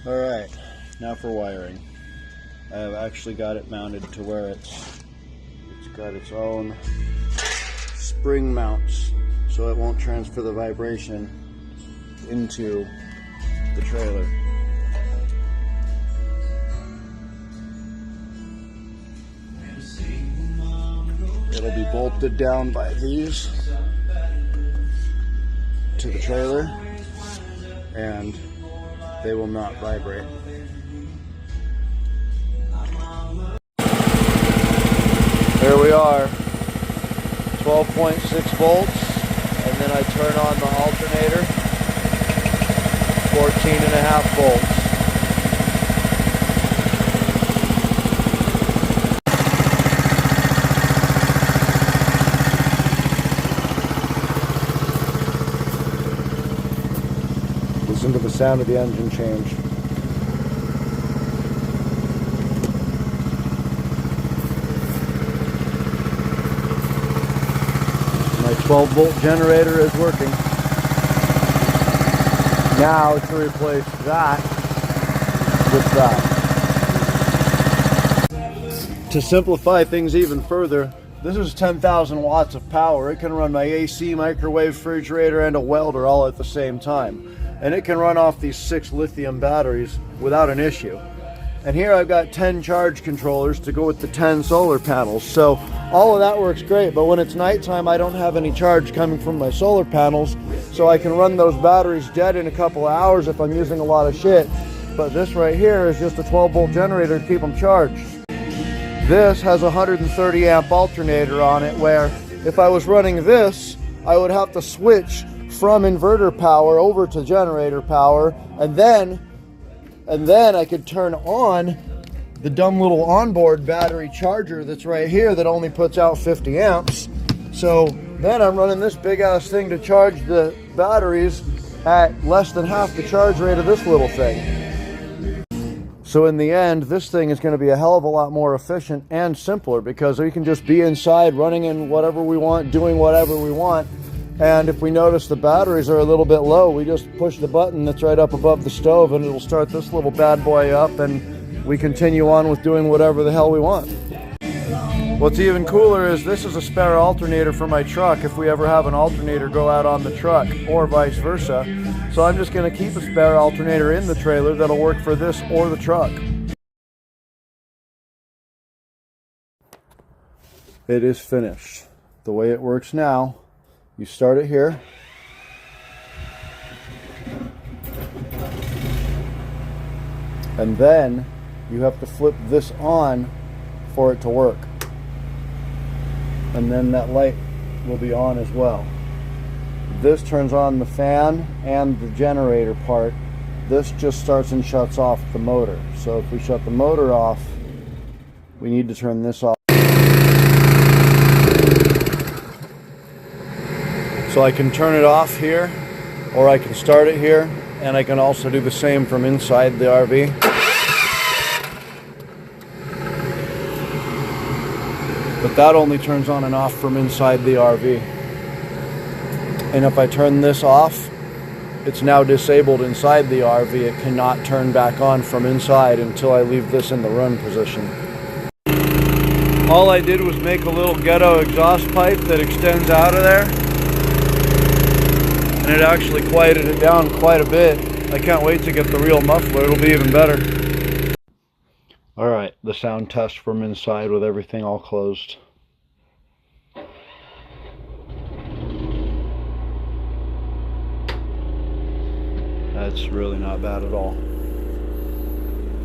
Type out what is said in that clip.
Alright, now for wiring. I have actually got it mounted to where it's got its own spring mounts, so it won't transfer the vibration into the trailer. It'll be bolted down by these to the trailer, and they will not vibrate. There we are, 12.6 volts, and then I turn on the alternator, 14.5 volts. Listen to the sound of the engine change. My 12-volt generator is working. Now to replace that with that. To simplify things even further, this is 10,000 watts of power. It can run my AC, microwave, refrigerator, and a welder all at the same time. And it can run off these 6 lithium batteries without an issue. And here I've got 10 charge controllers to go with the 10 solar panels. So all of that works great, but when it's nighttime, I don't have any charge coming from my solar panels, so I can run those batteries dead in a couple of hours if I'm using a lot of shit. But this right here is just a 12-volt generator to keep them charged. This has a 130 amp alternator on it, where if I was running this, I would have to switch from inverter power over to generator power, and then I could turn on the dumb little onboard battery charger that's right here that only puts out 50 amps. So then I'm running this big ass thing to charge the batteries at less than half the charge rate of this little thing. So in the end, this thing is going to be a hell of a lot more efficient and simpler, because we can just be inside running in whatever we want, doing whatever we want. And if we notice the batteries are a little bit low, we just push the button that's right up above the stove and it'll start this little bad boy up, and we continue on with doing whatever the hell we want. What's even cooler is this is a spare alternator for my truck if we ever have an alternator go out on the truck, or vice versa. So I'm just going to keep a spare alternator in the trailer that'll work for this or the truck. It is finished. The way it works now, you start it here, and then you have to flip this on for it to work, and then that light will be on as well. This turns on the fan and the generator part. This just starts and shuts off the motor. So if we shut the motor off, we need to turn this off. So I can turn it off here, or I can start it here, and I can also do the same from inside the RV. But that only turns on and off from inside the RV. And if I turn this off, it's now disabled inside the RV. It cannot turn back on from inside until I leave this in the run position. All I did was make a little ghetto exhaust pipe that extends out of there, and it actually quieted it down quite a bit. I can't wait to get the real muffler. It'll be even better. Alright, the sound test from inside with everything all closed. That's really not bad at all.